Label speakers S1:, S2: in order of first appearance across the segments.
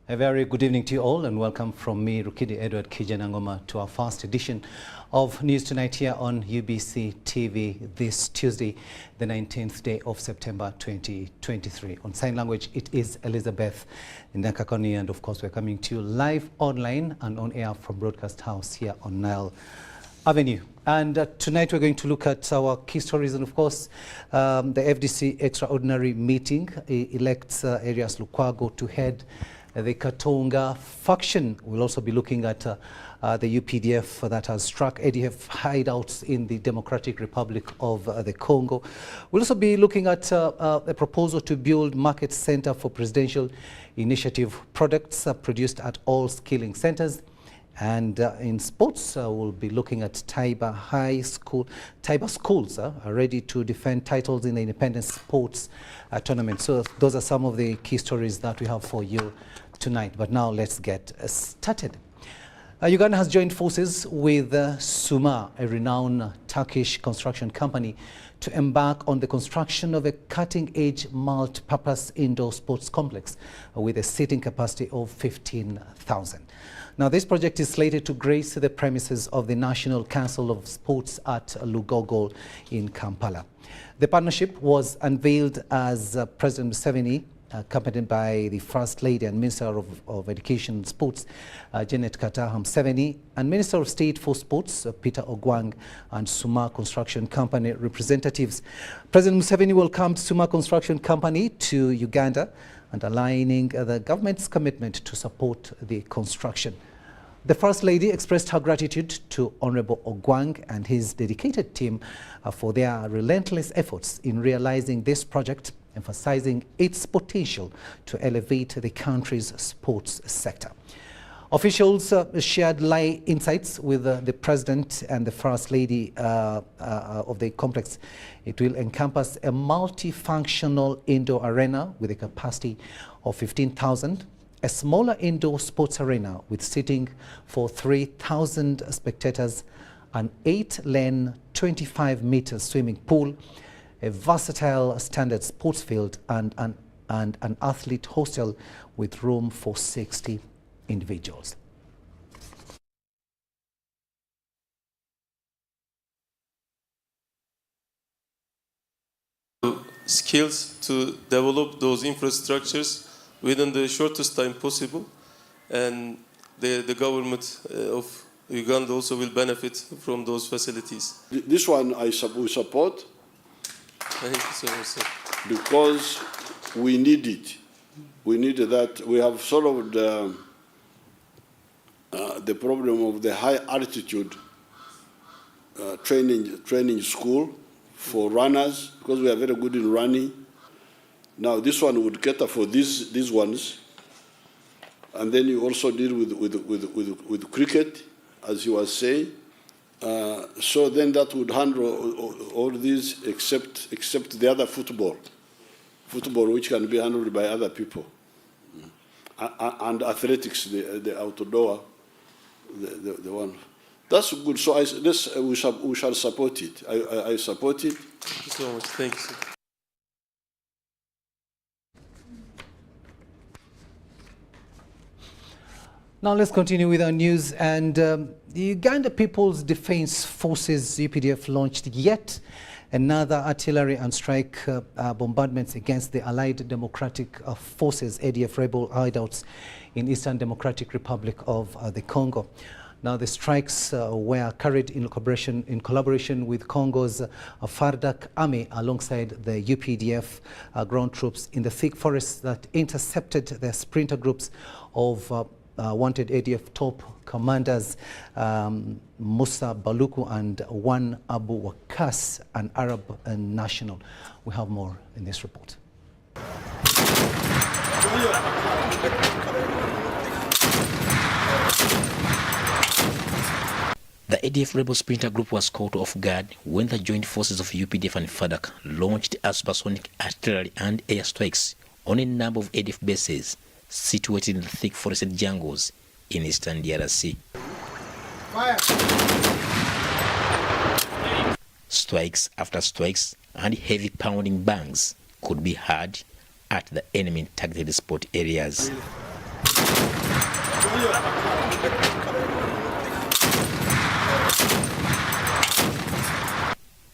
S1: A very good evening to you all, and welcome from me, Rukidi Kijjanangoma, to our first edition of News Tonight here on UBC TV this Tuesday, the 19th day of September 2023. On sign language, it is Elizabeth Ndakakoni, and of course, we're coming to you live online and on air from Broadcast House here on Nile Avenue. And tonight we're going to look at our key stories, and of course the FDC extraordinary meeting elects Arias Lukwago to head the Katonga faction. We'll also be looking at the UPDF that has struck ADF hideouts in the Democratic Republic of the Congo. We'll also be looking at a proposal to build market center for presidential initiative products produced at all skilling centers. And in sports, we'll be looking at Taiba schools are ready to defend titles in the independent sports tournament. So those are some of the key stories that we have for you tonight. But now let's get started. Uganda has joined forces with Suma, a renowned Turkish construction company, to embark on the construction of a cutting-edge multi-purpose indoor sports complex with a seating capacity of 15,000. Now, this project is slated to grace the premises of the National Council of Sports at Lugogo in Kampala. The partnership was unveiled as President Museveni, accompanied by the First Lady and Minister of Education and Sports, Janet Kataha Museveni, and Minister of State for Sports, Peter Ogwang, and Suma Construction Company representatives. President Museveni welcomed Suma Construction Company to Uganda, underlining the government's commitment to support the construction. The First Lady expressed her gratitude to Honorable Ogwang and his dedicated team for their relentless efforts in realizing this project, emphasizing its potential to elevate the country's sports sector. Officials shared insights with the President and the First Lady of the complex. It will encompass a multifunctional indoor arena with a capacity of 15,000, a smaller indoor sports arena with seating for 3,000 spectators, an 8-lane, 25-meter swimming pool, a versatile standard sports field, and an athlete hostel with room for 60 individuals.
S2: Skills to develop those infrastructures within the shortest time possible, and the government of Uganda also will benefit from those facilities.
S3: This one we support.
S2: Thank you so much, sir.
S3: Because we need it. We need that. We have solved the problem of the high altitude training school for runners, because we are very good in running. Now this one would cater for these ones, and then you also deal with cricket, as you were saying. So then that would handle all these except the other football which can be handled by other people, and athletics, the outdoor, the one. That's good. So we shall support it. I support it.
S2: Thank you so much. Thank you, sir.
S1: Now let's continue with our news. And the Uganda People's Defense Forces, UPDF, launched yet another artillery and strike bombardments against the Allied Democratic Forces, ADF rebel hideouts in Eastern Democratic Republic of the Congo. Now the strikes were carried in collaboration with Congo's FARDC army alongside the UPDF ground troops in the thick forests that intercepted the splinter groups of wanted ADF top commanders Musa Baluku and one Abu Wakas, an Arab national. We have more in this report.
S4: The ADF rebel splinter group was caught off guard when the joint forces of UPDF and FARDC launched supersonic artillery and air strikes on a number of ADF bases situated in the thick forested jungles in eastern DRC. Fire. Strikes after strikes and heavy pounding bangs could be heard at the enemy targeted spot areas.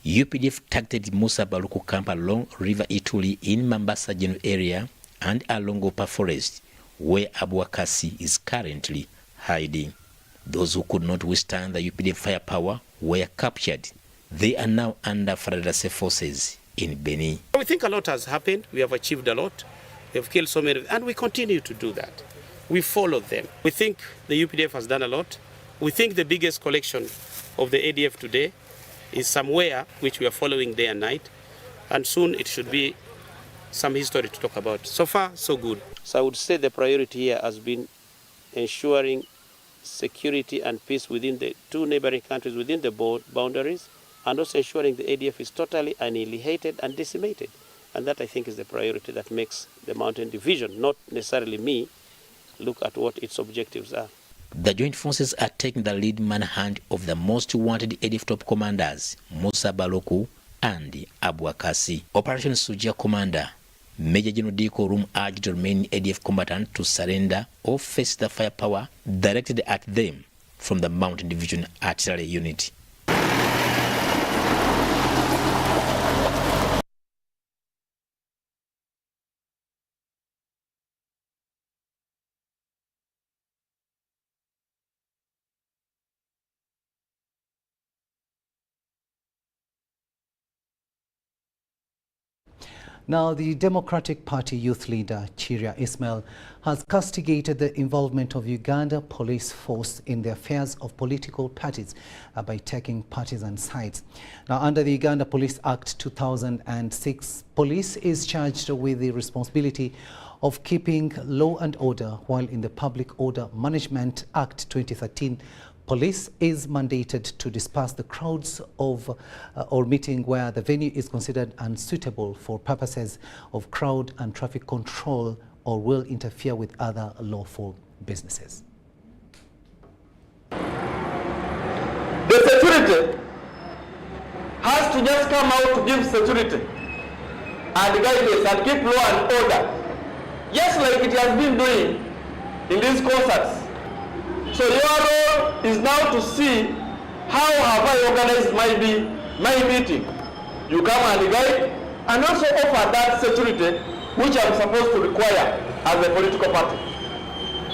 S4: UPDF targeted Musa Baluku camp along River Ituri in Mambasa General area and along Opa Forest, where Abuakasi is currently hiding. Those who could not withstand the UPDF firepower were captured. They are now under FARDC forces in Beni.
S5: We think a lot has happened. We have achieved a lot. We have killed so many, and we continue to do that. We follow them. We think the UPDF has done a lot. We think the biggest collection of the ADF today is somewhere which we are following day and night, and soon it should be some history to talk about. So far, so good. So I would say the priority here has been ensuring security and peace within the two neighboring countries within the boundaries, and also ensuring the ADF is totally annihilated and decimated. And that, I think, is the priority that makes the Mountain Division, not necessarily me, look at what its objectives are.
S4: The joint forces are taking the lead manhunt of the most wanted ADF top commanders, Musa Baloku and Abuakasi. Operation Sujia commander, Major General Diko Rum urged the remaining ADF combatants to surrender or face the firepower directed at them from the Mountain Division Artillery Unit.
S1: Now, the Democratic Party youth leader, Chiria Ismail, has castigated the involvement of Uganda police force in the affairs of political parties by taking partisan sides. Now, under the Uganda Police Act 2006, police is charged with the responsibility of keeping law and order, while in the Public Order Management Act 2013, police is mandated to disperse the crowds of or meeting where the venue is considered unsuitable for purposes of crowd and traffic control or will interfere with other lawful businesses.
S6: The security has to just come out to give security and guidance and keep law and order, just like it has been doing in these concerts. So your role is now to see how have I organized my meeting. You come and guide and also offer that security which I'm supposed to require as a political party.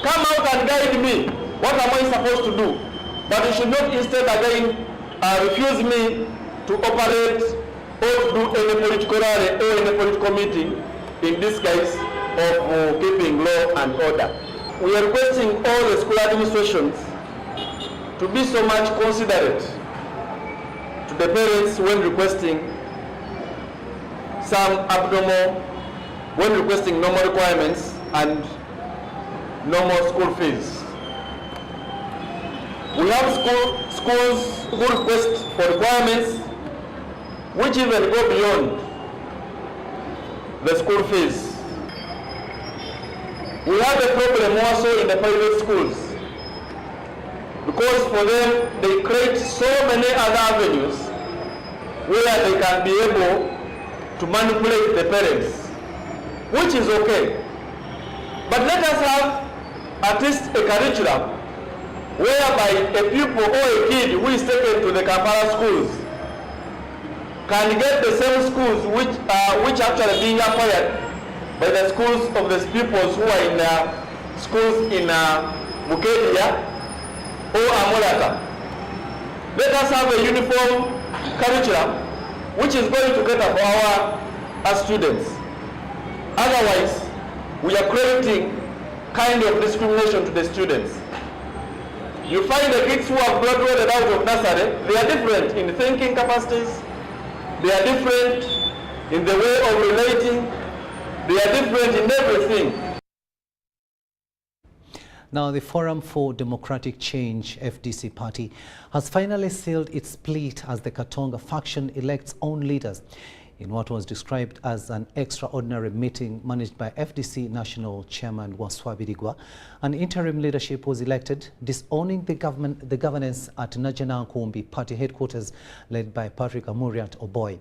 S6: Come out and guide me. What am I supposed to do? But you should not instead again refuse me to operate or to do any political rally or any political meeting in this case of keeping law and order. We are requesting all the school administrations to be so much considerate to the parents when requesting some abnormal, when requesting normal requirements and normal school fees. We have schools who request for requirements which even go beyond the school fees. We have a problem also in the private schools because for them they create so many other avenues where they can be able to manipulate the parents, which is okay. But let us have at least a curriculum whereby a pupil or a kid who is taken to the Kampala schools can get the same schools which actually being acquired by the schools of the pupils who are in schools in Mukedia or Amolata. Let us have a uniform curriculum which is going to cater for our students. Otherwise, we are creating kind of discrimination to the students. You find the kids who have graduated out of nursery, they are different in thinking capacities, they are different in the way of relating, they are different in everything.
S1: Now, the Forum for Democratic Change, FDC party, has finally sealed its split as the Katonga faction elects own leaders in what was described as an extraordinary meeting managed by FDC National Chairman Waswabirigwa. An interim leadership was elected, disowning the governance at Najjanankumbi party headquarters led by Patrick Amuriat Oboy.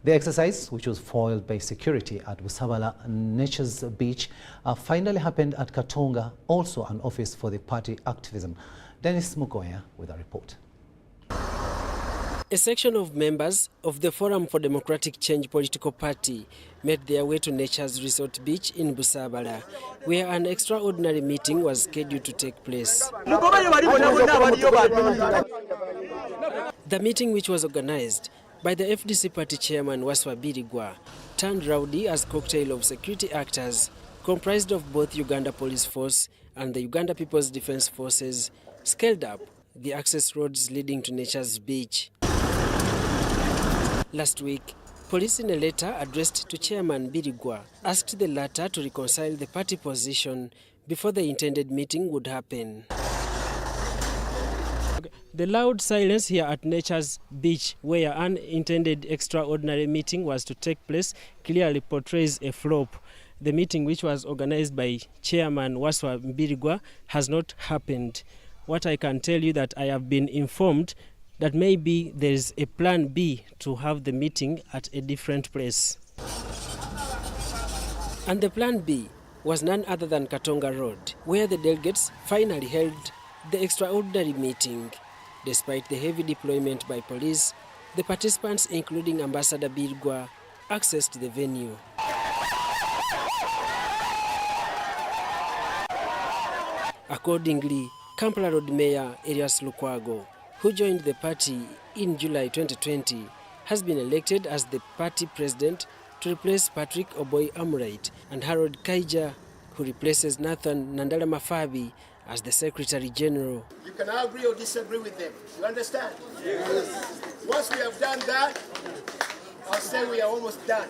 S1: The exercise, which was foiled by security at Busabala Nature's Beach, finally happened at Katonga, also an office for the party activism. Dennis Mugoya with a report.
S7: A section of members of the Forum for Democratic Change political party made their way to Nature's Resort Beach in Busabala, where an extraordinary meeting was scheduled to take place. The meeting, which was organized by the FDC party chairman Waswa Birigwa, turned rowdy as cocktail of security actors comprised of both Uganda Police Force and the Uganda People's Defense Forces scaled up the access roads leading to Nature's Beach. Last week, police in a letter addressed to Chairman Birigwa asked the latter to reconcile the party position before the intended meeting would happen. The loud silence here at Nature's Beach, where an intended extraordinary meeting was to take place, clearly portrays a flop. The meeting, which was organized by Chairman Waswa Birigwa, has not happened. What I can tell you that I have been informed that maybe there is a plan B to have the meeting at a different place. And the plan B was none other than Katonga Road, where the delegates finally held the extraordinary meeting. Despite the heavy deployment by police, the participants, including Ambassador Birigwa, accessed the venue. Accordingly, Kampala Road Mayor Elias Lukwago, who joined the party in July 2020, has been elected as the party president to replace Patrick Oboy Amright, and Harold Kaija, who replaces Nathan Nandala Mafabi, as the Secretary General.
S8: You can agree or disagree with them. You understand? Yes. Once we have done that, I'll say we are almost done.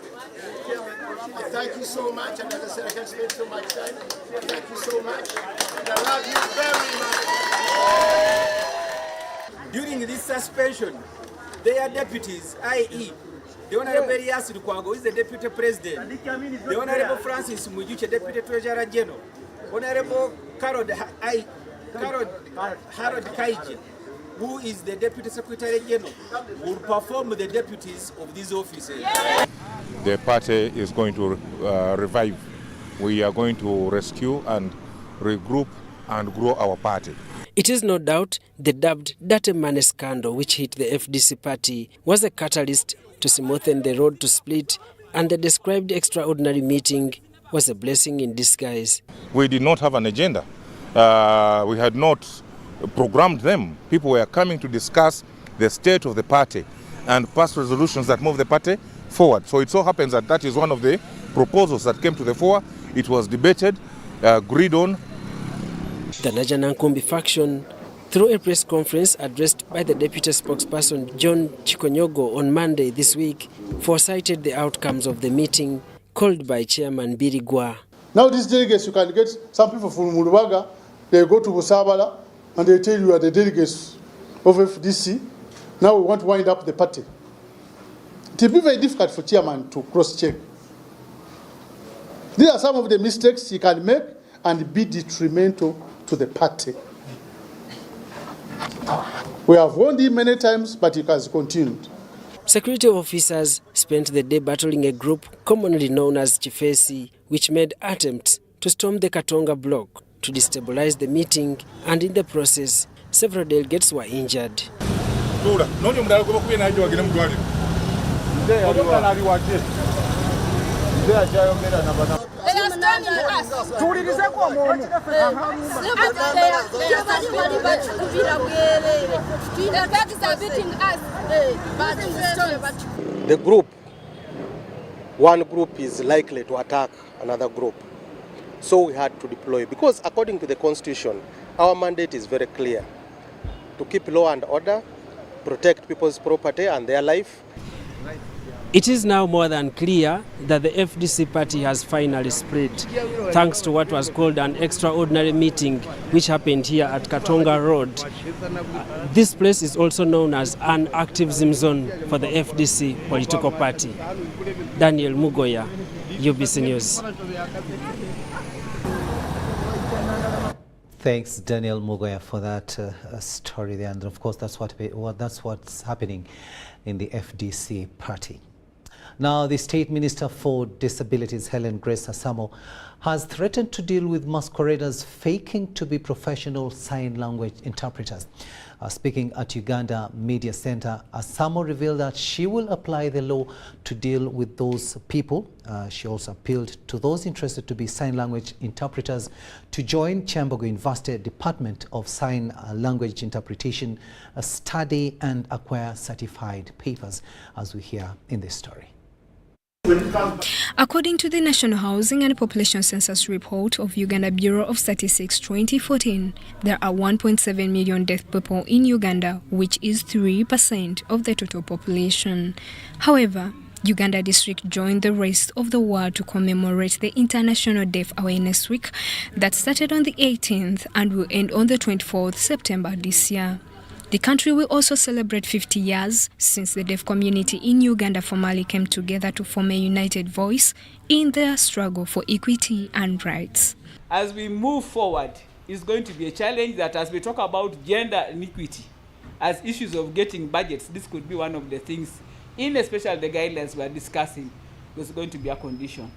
S8: Thank you so much, and as I said, I can't spend so much time. Thank you so much, and I love you very much.
S9: During this suspension, their deputies, i.e., the Honorable Elias Lukwago, who is the Deputy President, the Honorable Francis Mujuche, Deputy Treasurer General, Honorable Harold Kaiji, who is the Deputy Secretary General, will perform the deputies of these offices.
S10: The party is going to revive. We are going to rescue and regroup and grow our party.
S7: It is no doubt the dubbed Dirty Money scandal, which hit the FDC party, was a catalyst to smoothen the road to split, and the described extraordinary meeting was a blessing in disguise.
S10: We did not have an agenda. We had not programmed them. People were coming to discuss the state of the party and pass resolutions that move the party forward. So it so happens that that is one of the proposals that came to the fore. It was debated, agreed on.
S7: The Najanankumbi faction, through a press conference addressed by the deputy spokesperson John Chikonyogo on Monday this week, foresighted the outcomes of the meeting called by Chairman Birigwa.
S11: Now these delegates, you can get some people from Mulubaga, they go to Busabala and they tell you are the delegates of FDC. Now we want to wind up the party. It will be very difficult for chairman to cross-check. These are some of the mistakes he can make and be detrimental to the party. We have warned him many times, but he has continued.
S7: Security officers spent the day battling a group commonly known as Chifesi, which made attempts to storm the Katonga block to destabilize the meeting, and in the process, several delegates were injured.
S12: They are standing us. The facts are beating us.
S13: The group, one group is likely to attack another group. So we had to deploy, because according to the Constitution, our mandate is very clear: to keep law and order, protect people's property and their life.
S7: It is now more than clear that the FDC party has finally split, thanks to what was called an extraordinary meeting which happened here at Katonga Road. This place is also known as an activism zone for the FDC political party. Daniel Mugoya, UBC News.
S1: Thanks, Daniel Mugoya, for that story there. And of course, that's what's happening in the FDC party. Now, the State Minister for Disabilities, Helen Grace Asamo, has threatened to deal with masqueraders faking to be professional sign language interpreters. Speaking at Uganda Media Center, Asamo revealed that she will apply the law to deal with those people. She also appealed to those interested to be sign language interpreters to join Kyambogo University Department of Sign Language Interpretation, study and acquire certified papers, as we hear in this story.
S14: According to the National Housing and Population Census report of Uganda Bureau of Statistics 2014, there are 1.7 million deaf people in Uganda, which is 3% of the total population. However, Uganda District joined the rest of the world to commemorate the International Deaf Awareness Week that started on the 18th and will end on the 24th September this year. The country will also celebrate 50 years since the deaf community in Uganda formally came together to form a united voice in their struggle for equity and rights.
S9: As we move forward, it's going to be a challenge that as we talk about gender inequity, as issues of getting budgets, this could be one of the things, in especially the guidelines we are discussing, there's going to be a condition.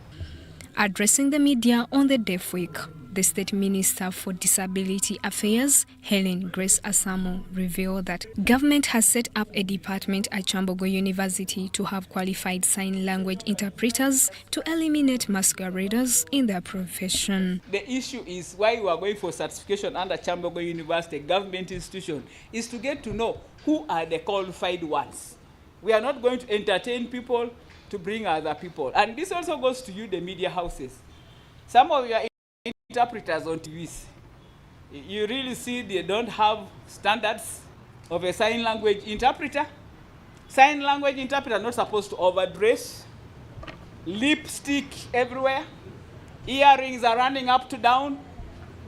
S14: Addressing the media on the Deaf Week, the State Minister for Disability Affairs, Helen Grace Asamo, revealed that government has set up a department at Kyambogo University to have qualified sign language interpreters to eliminate masqueraders in their profession.
S9: The issue is why we are going for certification under Kyambogo University, government institution, is to get to know who are the qualified ones. We are not going to entertain people to bring other people. And this also goes to you, the media houses. Some of your interpreters on TVs, you really see they don't have standards of a sign language interpreter. Sign language interpreter are not supposed to overdress, lipstick everywhere, earrings are running up to down.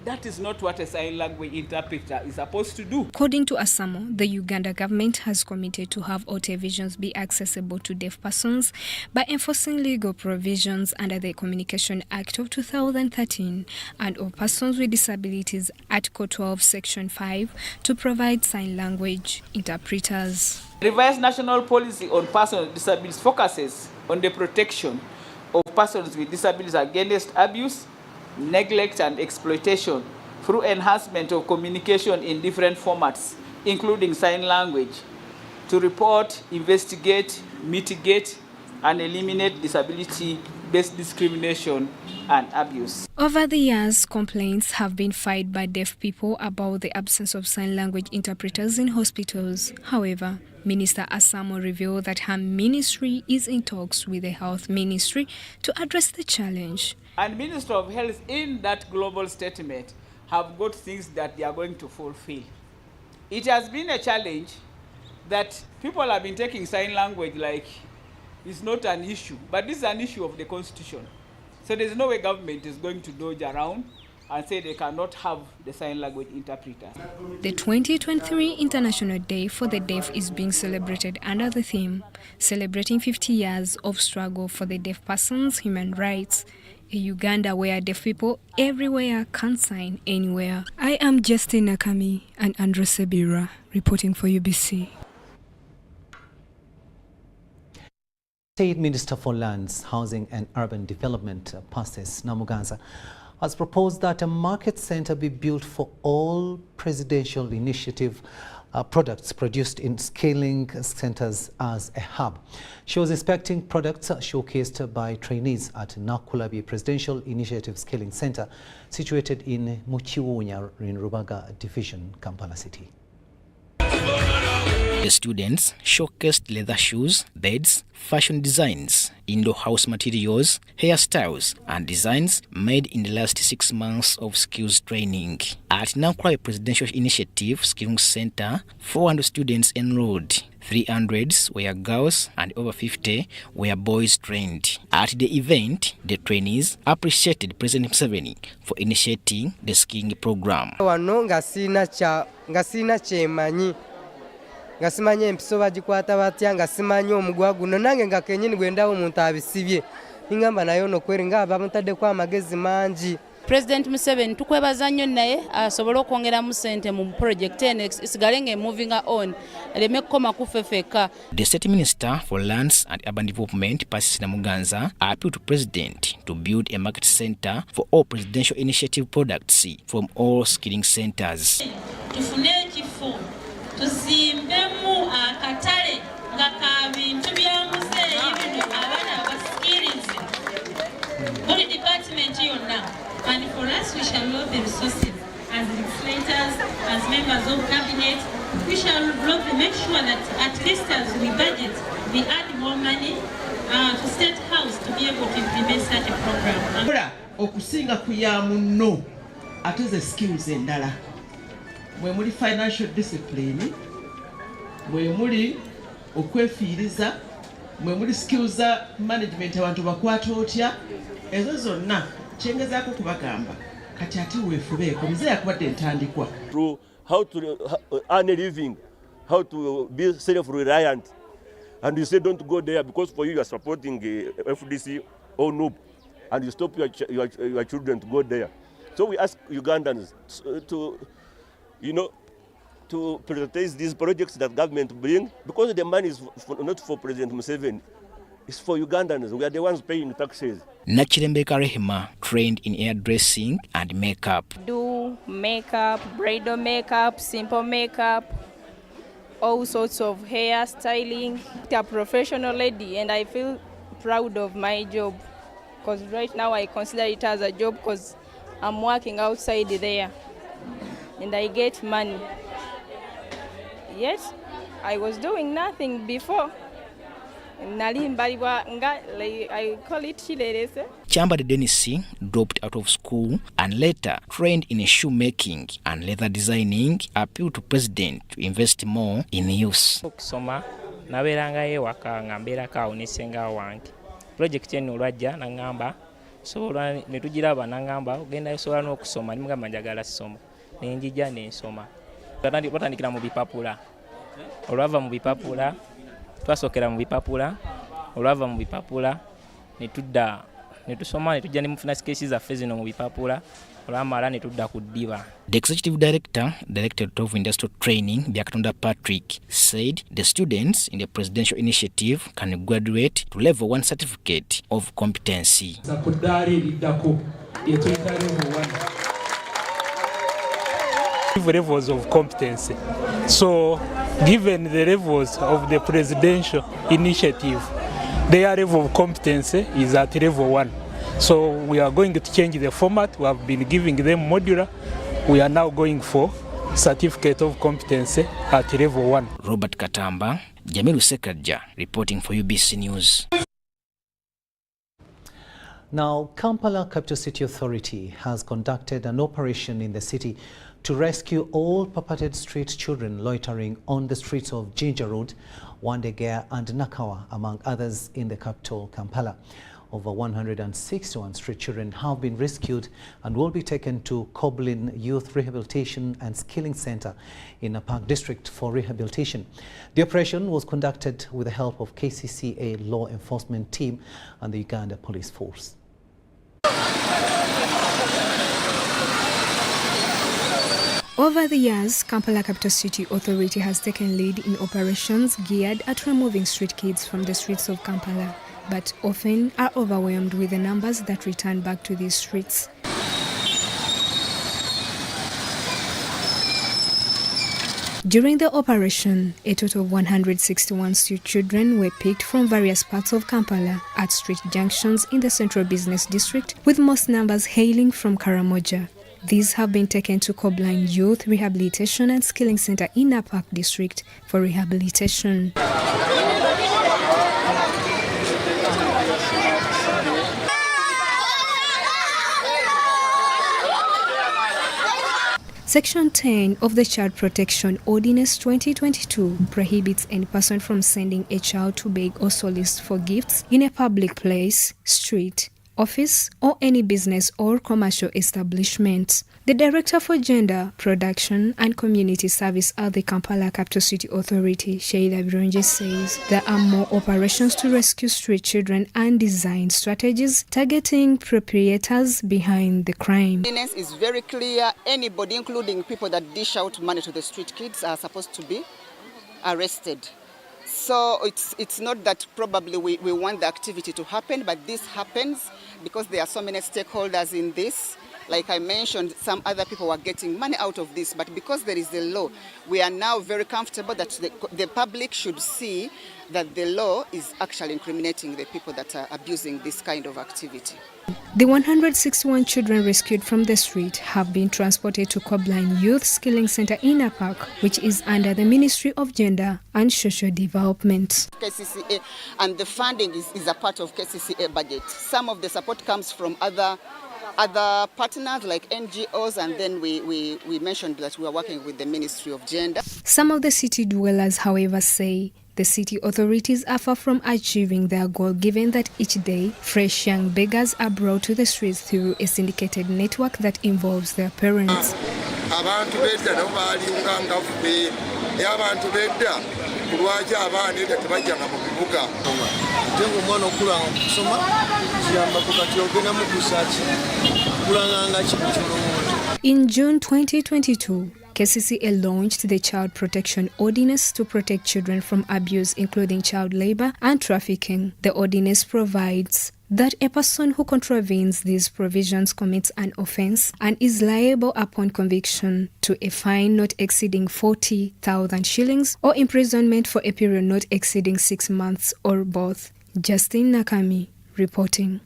S9: That is not what a sign language interpreter is supposed to do.
S14: According to Asamo, the Uganda government has committed to have all televisions be accessible to deaf persons by enforcing legal provisions under the Communication Act of 2013 and all persons with disabilities, Article 12, Section 5, to provide sign language interpreters.
S9: Revised national policy on persons with disabilities focuses on the protection of persons with disabilities against abuse, neglect and exploitation through enhancement of communication in different formats, including sign language, to report, investigate, mitigate, and eliminate disability-based discrimination and abuse.
S14: Over the years, complaints have been filed by deaf people about the absence of sign language interpreters in hospitals. However, Minister Asamo revealed that her ministry is in talks with the Health Ministry to address the challenge.
S9: And Minister of Health in that global statement have got things that they are going to fulfill. It has been a challenge that people have been taking sign language like it's not an issue, but this is an issue of the Constitution. So there's no way government is going to dodge around and say they cannot have the sign language interpreter.
S14: The 2023 International Day for the Deaf is being celebrated under the theme, celebrating 50 years of struggle for the deaf person's human rights. A Uganda where deaf people everywhere can sign anywhere. I am Justin Nakami and Andrew Sebira reporting for UBC.
S1: State Minister for Lands, Housing and Urban Development, Passes Namuganza, has proposed that a market center be built for all presidential initiative products produced in scaling centers as a hub. She was inspecting products showcased by trainees at Nakulabi Presidential Initiative Scaling Center, situated in Muchiwunya in Rubaga Division, Kampala City.
S4: The students showcased leather shoes, beds, fashion designs, indoor house materials, hairstyles, and designs made in the last 6 months of skills training. At Nakulabi Presidential Initiative Skilling Center, 400 students enrolled. 300 were girls and over 50 were boys trained. At the event, the trainees appreciated President Museveni for initiating the skilling program.
S15: nga simanyi empiso bagikwata batya nga simanyi omugwa guno nange nga kenyini gwendawo omuntu abisibye ningamba nayo nokweri nga abamutaddeko amagezi mangi
S16: President Museveni tukwebaza nnyo naye asobole okwongeramu ssente mu project eno isigale nga moving on ereme kukoma kufefeka.
S4: The State Minister for Lands and Urban Development, Pacis Namuganza, appealed to President to build a market center for all presidential initiative products from all skilling centers.
S17: Tufune ekifo tuzimbemu akatale nga ka bintu bya muzeeyi bino abaana abasikirize buli department yonna. And for us, we shall load the resources as legislators, as members of cabinet. We shall make sure that at least as we budget, we add more money to State House to be able to implement such a program.
S18: Okusinga kuyamuno ateze skills endala. Mwe muri financial discipline, mwe muri okwefiiriza, mwe muri skills za management abantu bakwata otya, ezo zonna chengezaako kubagamba kati ati weefubeeko muzeeyi akubadde entandikwa.
S19: Through how to earn a living, how to be self-reliant, and you say don't go there because for you are supporting FDC or NUP, and you stop your children to go there. So we ask Ugandans to, to prioritize these projects that government bring, because the money is not for President Museveni. It's for Ugandans. We are the ones paying taxes.
S4: Nachirembeka Rehema trained in hairdressing and makeup.
S20: Do makeup, bridal makeup, simple makeup, all sorts of hair styling. I'm a professional lady and I feel proud of my job because right now I consider it as a job because I'm working outside there and I get money. Yet I was doing nothing before. I call it Chilerese.
S4: Chambade Denisi dropped out of school and later trained in shoemaking and leather designing, appealed to President to invest more in youth.
S21: Okusoma naberanga ewaka nga mbeerako awo nesenga wange. Project eno olwajja nangamba sobola ne tugiraba nangamba ogenda osobola n'okusoma nimugamba njagala soma nenjija nensoma. Batandikira mu bipapula. Olwava mu bipapula twasokera mu bipapula, olwava mu bipapula netudda netusoma netujja ne mufuna skills zaffe zino mu bipapula, olwamala netudda ku ddiba.
S4: The Executive Director, Directorate of Industrial Training, Byakatonda Patrick, said the students in the presidential initiative can graduate to level 1 certificate of competency.
S22: Levels of competency. So given the levels of the presidential initiative, their level of competency is at level 1. So we are going to change the format. We have been giving them modular. We are now going for certificate of competency at level 1.
S4: Robert Katamba, Jamilu Sekadja, reporting for UBC News.
S1: Now, Kampala Capital City Authority has conducted an operation in the city to rescue all purported street children loitering on the streets of Jinja Road, Wandegea and Nakawa, among others in the capital, Kampala. Over 161 street children have been rescued and will be taken to Koblin Youth Rehabilitation and Skilling Center in a Park District for rehabilitation. The operation was conducted with the help of KCCA law enforcement team and the Uganda Police Force.
S14: Over the years, Kampala Capital City Authority has taken lead in operations geared at removing street kids from the streets of Kampala, but often are overwhelmed with the numbers that return back to these streets. During the operation, a total of 161 street children were picked from various parts of Kampala at street junctions in the Central Business District, with most numbers hailing from Karamoja. These have been taken to Koblin Youth Rehabilitation and Skilling Center in a Park District for rehabilitation. Section 10 of the Child Protection Ordinance 2022 prohibits any person from sending a child to beg or solicit for gifts in a public place, street, office, or any business or commercial establishment. The Director for Gender, Production and Community Service at the Kampala Capital City Authority, Sheila Birungi, says there are more operations to rescue street children and design strategies targeting perpetrators behind the crime.
S2: The ordinance is very clear. Anybody, including people that dish out money to the street kids, are supposed to be arrested. So it's not that probably we want the activity to happen, but this happens because there are so many stakeholders in this. Like I mentioned, some other people are getting money out of this, but because there is a law, we are now very comfortable that the public should see that the law is actually incriminating the people that are abusing this kind of activity.
S14: The 161 children rescued from the street have been transported to Cobline Youth Skilling Center in a park, which is under the Ministry of Gender and Social Development.
S2: KCCA, and the funding is a part of KCCA budget. Some of the support comes from other partners like NGOs, and then we mentioned that we are working with the Ministry of Gender.
S14: Some of the city dwellers, however, say the city authorities are far from achieving their goal, given that each day fresh young beggars are brought to the streets through a syndicated network that involves their parents. In June 2022, KCCA launched the Child Protection Ordinance to protect children from abuse, including child labor and trafficking. The ordinance provides that a person who contravenes these provisions commits an offence and is liable upon conviction to a fine not exceeding 40,000 shillings or imprisonment for a period not exceeding 6 months or both. Justin Nakami reporting.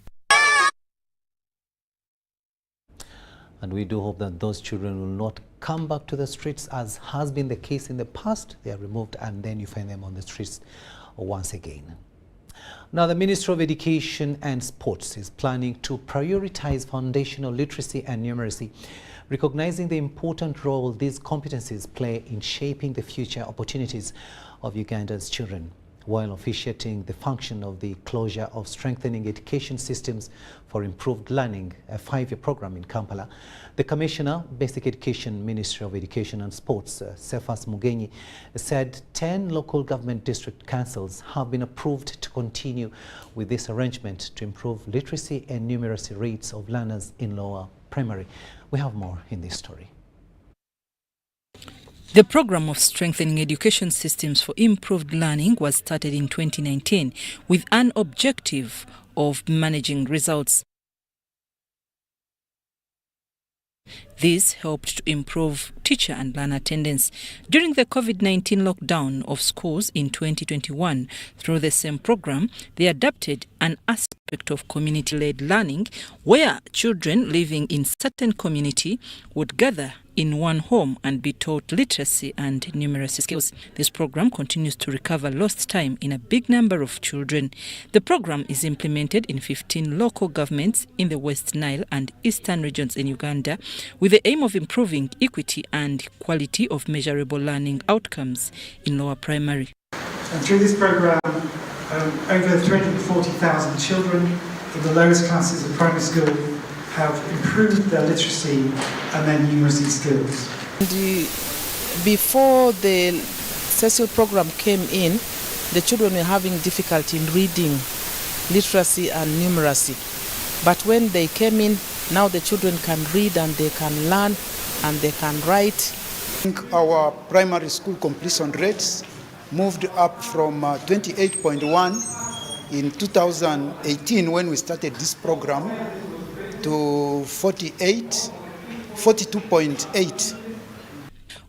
S1: And we do hope that those children will not come back to the streets, as has been the case in the past. They are removed and then you find them on the streets once again. Now, the Ministry of Education and Sports is planning to prioritize foundational literacy and numeracy, recognizing the important role these competencies play in shaping the future opportunities of Uganda's children. While officiating the function of the closure of Strengthening Education Systems for Improved Learning, a 5-year program in Kampala, the Commissioner, Basic Education, Ministry of Education and Sports, Cephas Mugenyi, said 10 local government district councils have been approved to continue with this arrangement to improve literacy and numeracy rates of learners in lower primary. We have more in this story.
S3: The program of strengthening education systems for improved learning was started in 2019 with an objective of managing results. This helped to improve teacher and learner attendance. During the COVID-19 lockdown of schools in 2021, through the same program, they adapted an aspect of community-led learning where children living in certain community would gather in one home and be taught literacy and numeracy skills. This program continues to recover lost time in a big number of children. The program is implemented in 15 local governments in the West Nile and Eastern regions in Uganda, with the aim of improving equity and quality of measurable learning outcomes in lower primary.
S23: And through this program, over 340,000 children in the lowest classes of primary school have improved their literacy and their numeracy skills.
S24: Before the CECIL program came in, the children were having difficulty in reading, literacy and numeracy. But when they came in, now the children can read and they can learn and they can write.
S25: Our primary school completion rates moved up from 28.1 in 2018 when we started this program to 42.8.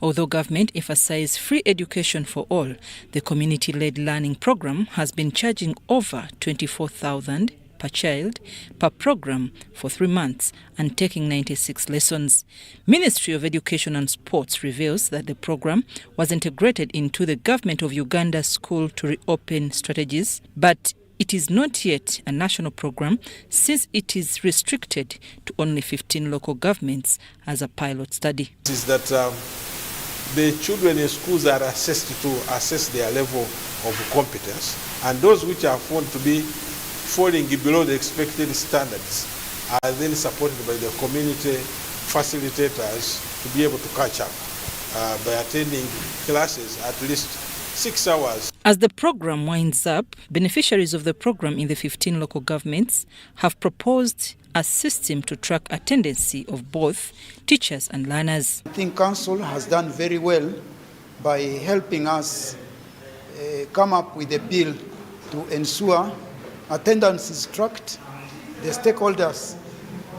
S3: Although government emphasized free education for all, the community-led learning program has been charging over 24,000 per child per program for 3 months and taking 96 lessons. Ministry of Education and Sports reveals that the program was integrated into the government of Uganda's school to reopen strategies, but it is not yet a national program since it is restricted to only 15 local governments as a pilot study.
S26: Is that the children in schools are assessed to assess their level of competence, and those which are found to be falling below the expected standards are then supported by the community facilitators to be able to catch up by attending classes at least 6 hours.
S3: As the program winds up, beneficiaries of the program in the 15 local governments have proposed a system to track attendance of both teachers and learners.
S25: I think Council has done very well by helping us come up with a bill to ensure attendance is tracked. The stakeholders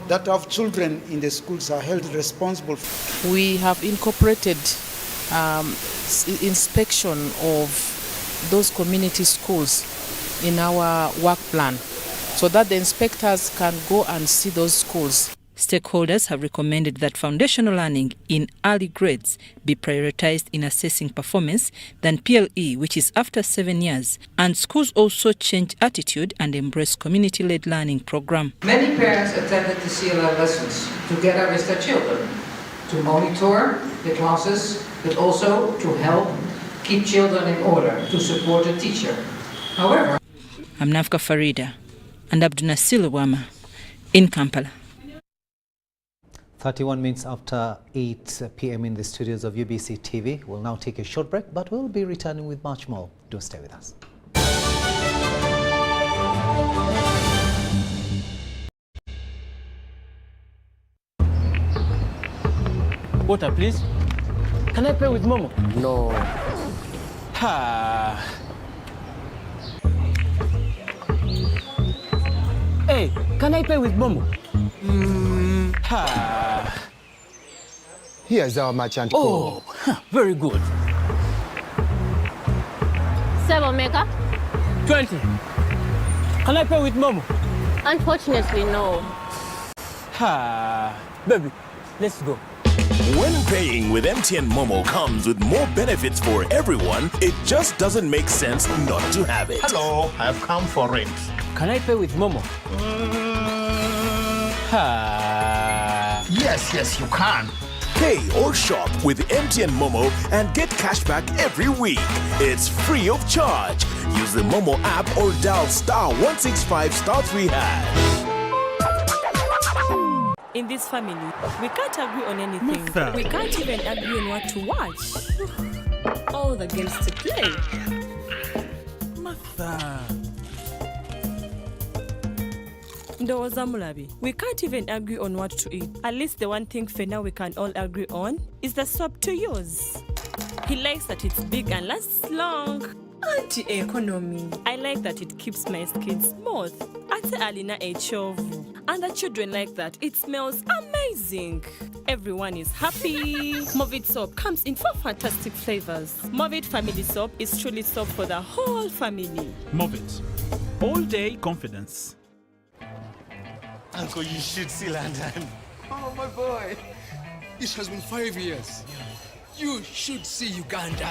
S25: that have children in the schools are held responsible.
S24: We have incorporated inspection of those community schools in our work plan so that the inspectors can go and see those schools.
S3: Stakeholders have recommended that foundational learning in early grades be prioritized in assessing performance than PLE, which is after 7 years, and schools also change attitude and embrace community-led learning program.
S5: Many parents attended the CLL lessons together with their children to monitor the classes, but also to help keep children in order, to support the teacher. However,
S3: I'm Nafka Farida and Abdunasil Wama in Kampala.
S1: 31 minutes after 8 p.m. in the studios of UBC TV. We'll now take a short break, but we'll be returning with much more. Do stay with us.
S6: Water, please. Can I pay with Momo? No. Ha. Hey, can I pay with Momo? Ha.
S8: Here's our merchant
S6: code. Oh, very good.
S10: 7 mega?
S6: 20. Can I pay with Momo?
S10: Unfortunately, no.
S6: Ha. Baby, let's go.
S11: When paying with MTN Momo comes with more benefits for everyone, it just doesn't make sense not to have it.
S8: Hello, I've come for it.
S6: Can I pay with Momo?
S8: Yes, you can.
S11: Pay or shop with MTN Momo and get cashback every week. It's free of charge. Use the Momo app or dial *165*3#.
S12: In this family, we can't agree on anything.
S6: Martha.
S12: We can't even agree on what to watch. All the games to play.
S6: Martha.
S12: Ndowoza Mulabi, we can't even agree on what to eat. At least the one thing for now we can all agree on is the soap to use. He likes that it's big and lasts long. Anti-economy. I like that it keeps my skin smooth. Ate alina echovu. And the children like that. It smells amazing. Everyone is happy. Movit soap comes in 4 fantastic flavors. Movit family soap is truly soap for the whole family.
S27: Movit. All day confidence.
S28: Uncle, you should see London.
S29: Oh, my boy. It has been 5 years. You should see Uganda.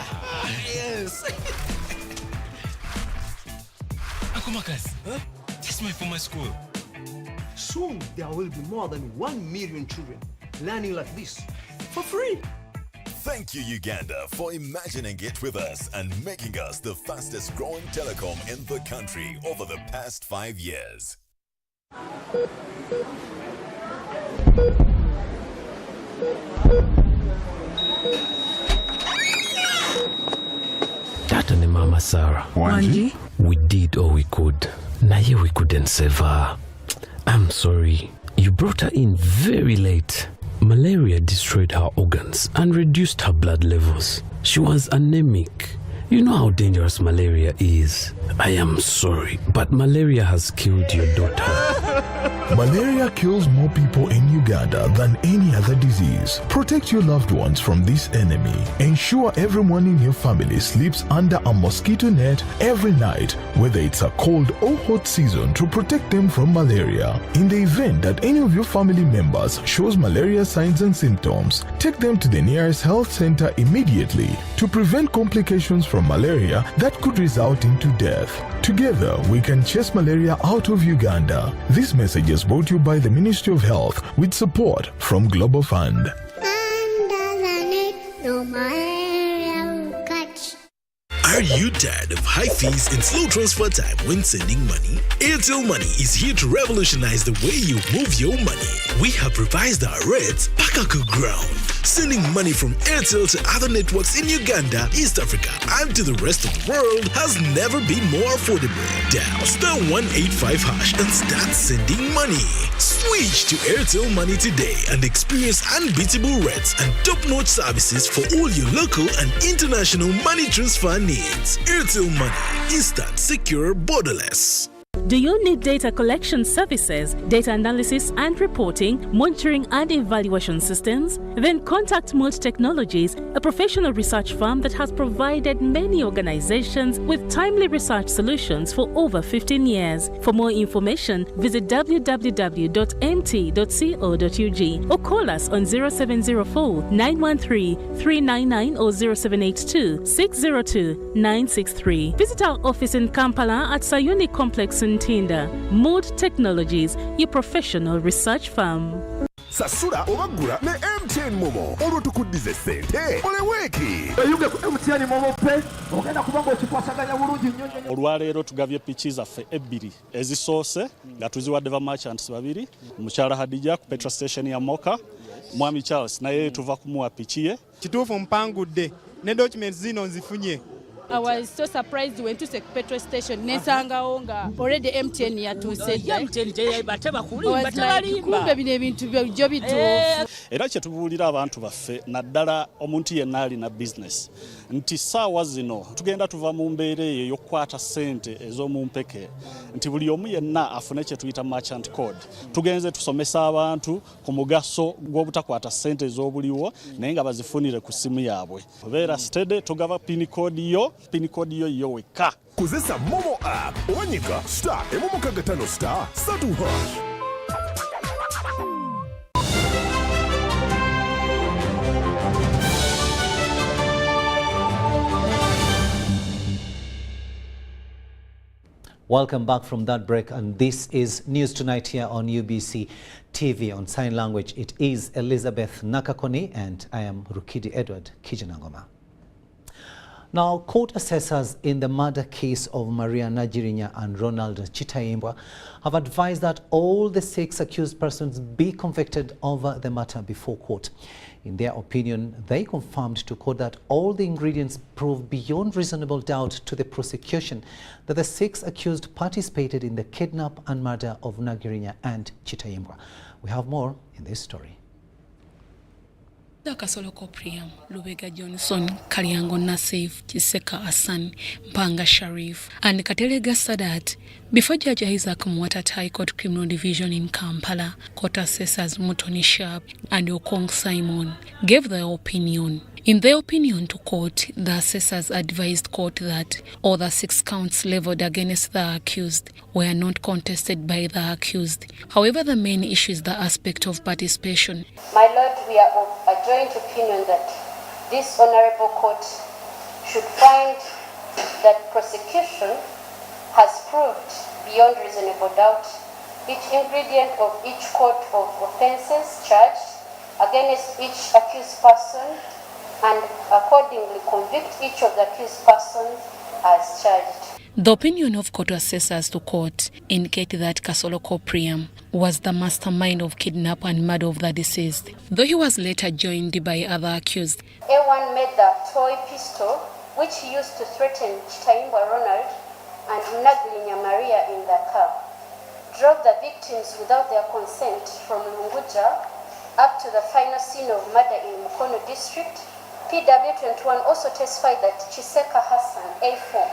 S28: Yes. Uncle Marcus, this is my former school.
S29: Soon, there will be more than 1 million children learning like this for free.
S30: Thank you, Uganda, for imagining it with us and making us the fastest growing telecom in the country over the past 5 years.
S31: Tata ni Mama Sarah.
S32: Wanji?
S31: We did all we could. Naye we couldn't save her. I'm sorry. You brought her in very late. Malaria destroyed her organs and reduced her blood levels. She was anemic. You know how dangerous malaria is. I am sorry, but malaria has killed your daughter.
S33: Malaria kills more people in Uganda than any other disease. Protect your loved ones from this enemy. Ensure everyone in your family sleeps under a mosquito net every night, whether it's a cold or hot season, to protect them from malaria. In the event that any of your family members shows malaria signs and symptoms, take them to the nearest health center immediately to prevent complications from malaria that could result into death. Together, we can chase malaria out of Uganda. This message is brought to you by the Ministry of Health with support from Global Fund.
S11: Are you tired of high fees and slow transfer time when sending money? Airtel Money is here to revolutionize the way you move your money. We have revised our rates Pakaku ground. Sending money from Airtel to other networks in Uganda, East Africa, and to the rest of the world has never been more affordable. Dial *185# and start sending money. Switch to Airtel Money today and experience unbeatable rates and top-notch services for all your local and international money transfer needs. Airtel Money. Instant, secure, borderless.
S4: Do you need data collection services, data analysis and reporting, monitoring and evaluation systems? Then contact Mold Technologies, a professional research firm that has provided many organizations with timely research solutions for over 15 years. For more information, visit www.mt.co.ug or call us on 0704 913 399 or 0782 602 963. Visit our office in Kampala at Sayuni Complex in Tinda. Mood Technologies, your professional research firm.
S30: Sasura obagura ne MTN Momo olutukudize sente oleweki
S7: oyuge ku MTN Momo pe ogenda kubanga okikwasaganya bulungi nnyo.
S27: Olwaleero tugabye piki zaffe ebbiri ezisoose nga tuziwadde ba merchants babiri, mukyala Hadija ku petrol station ya Moka, mwami Charles naye tuva kumuwa piki ye.
S9: Kituufu mpangudde ne documents zino nzifunye.
S10: I was so surprised when to take petrol station. Nesangawo nga already MTN yatuuse.
S4: MTN bateba kulimba tabalimba.
S10: Kumbe bino ebintu byo bituufu.
S27: Era kye tubuulira abantu baffe naddala omuntu yenna alina business nti ssaawa zino tugenda tuva mu mbeera eyo ey'okukwata ssente ez'omumpeke nti buli omu yenna afune kye tuyita merchant code. Tugenze tusomesa abantu ku mugaso gw'obutakwata ssente ez'obuliwo naye nga bazifunire ku simu yaabwe. Beera steady tugaba pin code yo weka.
S30: Kozesa Momo app owanyika *155*3#.
S1: Welcome back from that break, and this is News Tonight here on UBC TV. On sign language, it is Elizabeth Nakakoni, and I am Rukidi Kijjanangoma. Now, court assessors in the murder case of Maria Najirinya and Ronald Chitaimbwa have advised that all the 6 accused persons be convicted over the matter before court. In their opinion, they confirmed to court that all the ingredients prove beyond reasonable doubt to the prosecution that the 6 accused participated in the kidnap and murder of Najirinya and Chitaimbwa. We have more in this story.
S13: Kasoloko Priam, Lubega Johnson, Kalyango Nassif, Chiseka Hassan, Mpanga Sharif, and Katelega Sadat. Before Judge Isaac Mwata High Court Criminal Division in Kampala, court assessors Mutoni Sharp and Okong Simon gave their opinion. In their opinion to court, the assessors advised court that all the 6 counts leveled against the accused were not contested by the accused. However, the main issue is the aspect of participation.
S15: My Lord, we are of a joint opinion that this honorable court should find that prosecution has proved beyond reasonable doubt each ingredient of each court of offences charged against each accused person, and accordingly convict each of the accused persons as charged.
S13: The opinion of court assessors to court indicate that Kasoloko Priam was the mastermind of kidnap and murder of the deceased, though he was later joined by other accused.
S15: A1 made the toy pistol, which he used to threaten Chitaimbwa Ronald and Naglinya Maria in the car, drove the victims without their consent from Lunguja up to the final scene of murder in Mukono district. PW21 also testified that Chiseka Hassan, A4,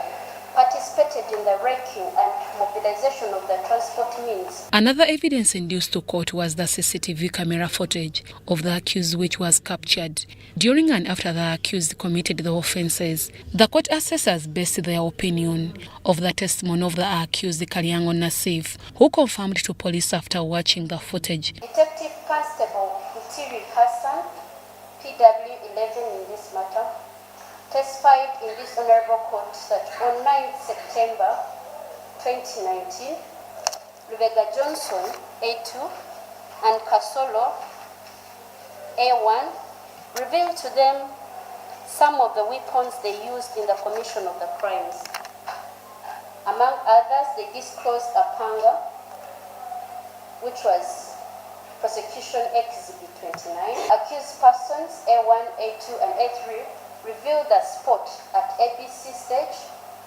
S15: participated in the wrecking and mobilization of the transport means.
S13: Another evidence induced to court was the CCTV camera footage of the accused, which was captured during and after the accused committed the offences. The court assessors based their opinion of the testimony of the accused Kalyango Nassif, who confirmed to police after watching the footage.
S15: Detective Constable Utiri Hassan, PW11 in this matter, testified in this honorable court that on 9 September 2019, Lubega Johnson, A2, and Kasolo, A1, revealed to them some of the weapons they used in the commission of the crimes. Among others, they disclosed a panga, which was Prosecution Exhibit 29. Accused persons A1, A2, and A3 revealed the spot at ABC stage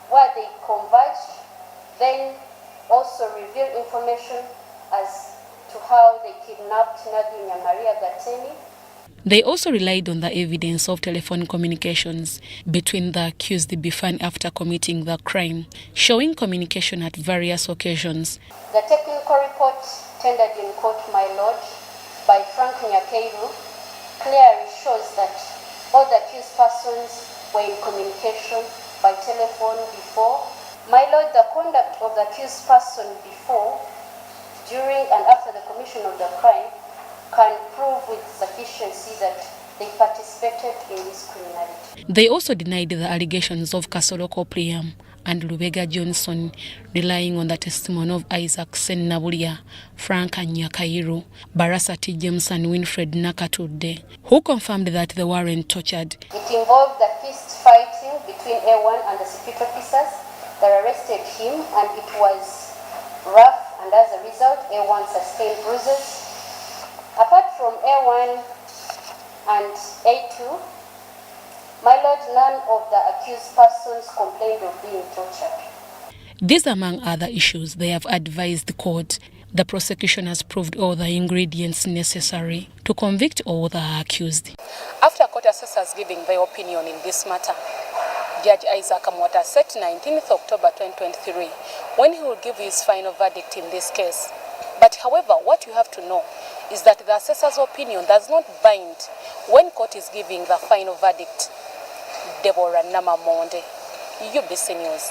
S15: where they converged, then also revealed information as to how they kidnapped Nadunya Maria Gateni.
S13: They also relied on the evidence of telephone communications between the accused before and after committing the crime, showing communication at various occasions.
S15: The technical report tendered in court, my lord, by Frank Nyakeiru clearly shows that all the accused persons were in communication by telephone before. My lord, the conduct of the accused person before, during and after the commission of the crime can prove with sufficiency that they participated in this criminality.
S13: They also denied the allegations of Kasoloko Priam and Lubega Johnson, relying on the testimony of Isaac Sennabulia, Frank Nyakairu, Barasati James and Winfred Nakatude, who confirmed that they weren't tortured.
S15: It involved the fist fighting between A1 and the security officers that arrested him, and it was rough, and as a result, A1 sustained bruises. Apart from A1 and A2, my lord, none of the accused persons complained of being tortured.
S13: These, among other issues, they have advised the court. The prosecution has proved all the ingredients necessary to convict all the accused.
S2: After court assessors giving their opinion in this matter, Judge Isaac Amwata set 19th October 2023 when he will give his final verdict in this case. But however, what you have to know is that the assessor's opinion does not bind when court is giving the final verdict. Deborah Namamonde, UBC News.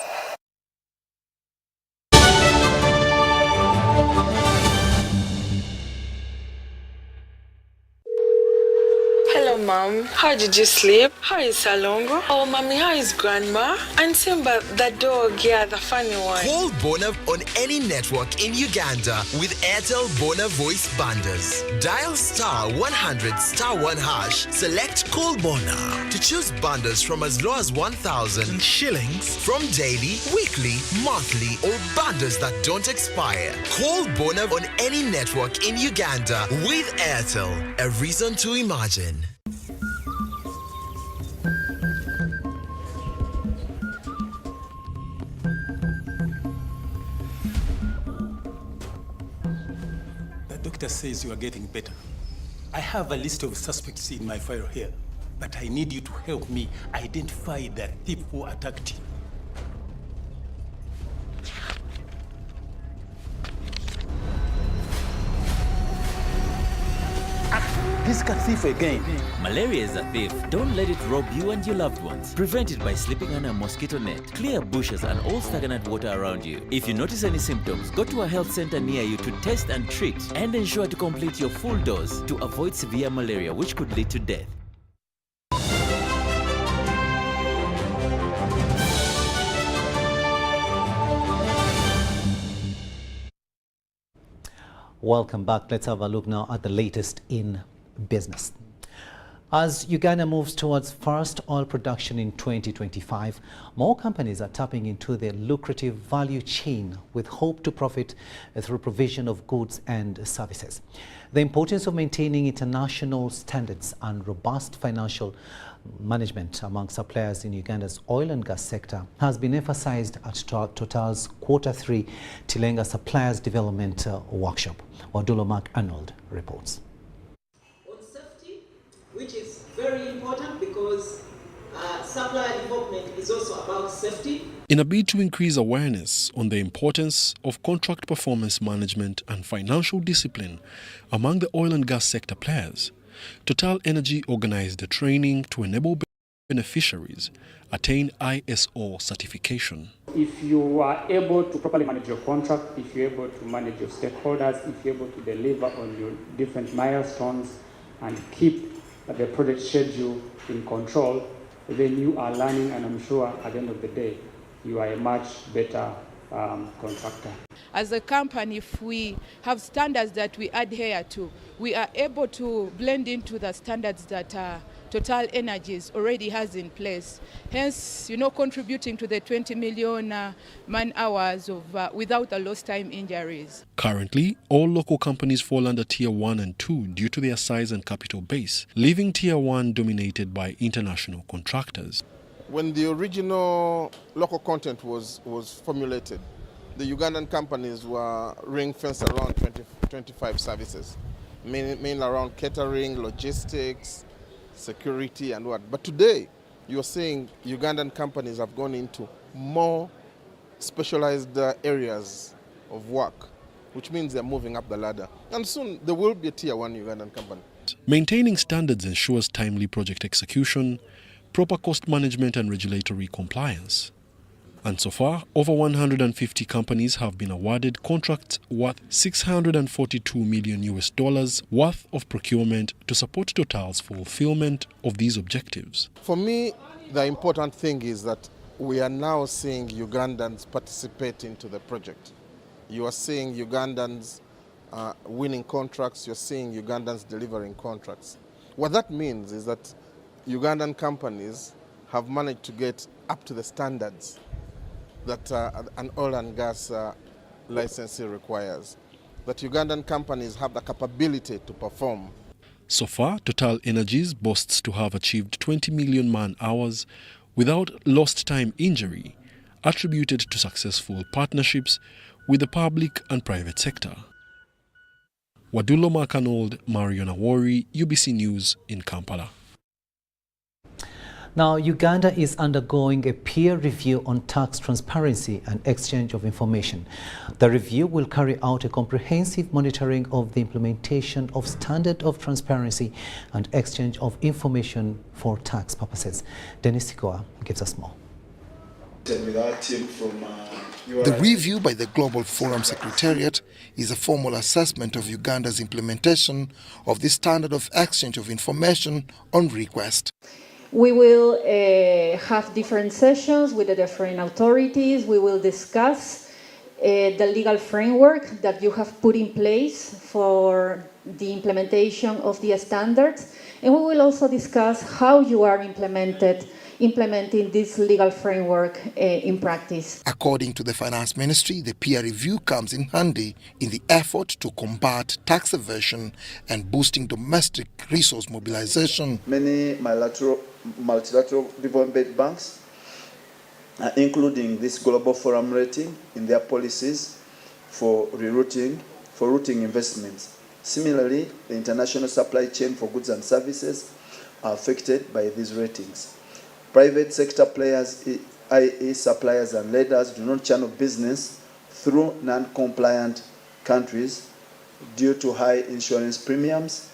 S14: Hello, Mom. How did you sleep? How is Salongo? Oh, Mommy, how is Grandma? And Simba, the dog, yeah, the funny one.
S16: Call Bona on any network in Uganda with Airtel Bona Voice Bundles. Dial *100*1#. Select Call Bona to choose bundles from as low as 1,000 shillings from daily, weekly, monthly, or bundles that don't expire. Call Bona on any network in Uganda with Airtel. A reason to imagine.
S17: The doctor says you are getting better. I have a list of suspects in my file here, but I need you to help me identify the thief who attacked you.
S18: This cat thief again.
S19: Malaria is a thief. Don't let it rob you and your loved ones. Prevent it by sleeping under a mosquito net. Clear bushes and all stagnant water around you. If you notice any symptoms, go to a health center near you to test and treat, and ensure to complete your full dose to avoid severe malaria, which could lead to death.
S1: Welcome back. Let's have a look now at the latest in business. As Uganda moves towards first oil production in 2025, more companies are tapping into the lucrative value chain with hope to profit through provision of goods and services. The importance of maintaining international standards and robust financial management among suppliers in Uganda's oil and gas sector has been emphasized at Total's Q3 Tilenga Suppliers Development Workshop. Wadulo Mark Arnold reports.
S20: On safety, which is very important because supplier development is also about safety.
S21: In a bid to increase awareness on the importance of contract performance management and financial discipline among the oil and gas sector players, Total Energy organized a training to enable beneficiaries attain ISO certification.
S22: If you are able to properly manage your contract, if you're able to manage your stakeholders, if you're able to deliver on your different milestones and keep the project schedule in control, then you are learning, and I'm sure at the end of the day, you are a much better contractor.
S23: As a company, if we have standards that we adhere to, we are able to blend into the standards that Total Energies already has in place. Hence, contributing to the 20 million man-hours of without the lost time injuries.
S21: Currently, all local companies fall under Tier 1 and 2 due to their size and capital base, leaving Tier 1 dominated by international contractors.
S3: When the original local content was formulated, the Ugandan companies were ring-fenced around 25 services, mainly around catering, logistics, security and what. But today, you're seeing Ugandan companies have gone into more specialized areas of work, which means they're moving up the ladder. And soon, there will be a Tier 1 Ugandan company.
S21: Maintaining standards ensures timely project execution, proper cost management and regulatory compliance. And so far, over 150 companies have been awarded contracts worth $642 million worth of procurement to support Total's fulfillment of these objectives.
S3: For me, the important thing is that we are now seeing Ugandans participate into the project. You are seeing Ugandans winning contracts, you're seeing Ugandans delivering contracts. What that means is that Ugandan companies have managed to get up to the standards that an oil and gas licensee requires. That Ugandan companies have the capability to perform.
S21: So far, Total Energies boasts to have achieved 20 million man-hours without lost time injury, attributed to successful partnerships with the public and private sector. Wadulo Makanold, Mariona Wari, UBC News in Kampala.
S1: Now, Uganda is undergoing a peer review on tax transparency and exchange of information. The review will carry out a comprehensive monitoring of the implementation of standard of transparency and exchange of information for tax purposes. Dennis Sikoa gives us more.
S5: The review by the Global Forum Secretariat is a formal assessment of Uganda's implementation of the standard of exchange of information on request.
S6: We will have different sessions with the different authorities. We will discuss the legal framework that you have put in place for the implementation of the standards. And we will also discuss how you are implementing this legal framework in practice.
S5: According to the Finance Ministry, the peer review comes in handy in the effort to combat tax evasion and boosting domestic resource mobilization.
S8: Many multilateral development banks, including this Global Forum rating in their policies for routing investments. Similarly, the international supply chain for goods and services are affected by these ratings. Private sector players, i.e. suppliers and lenders, do not channel business through non-compliant countries due to high insurance premiums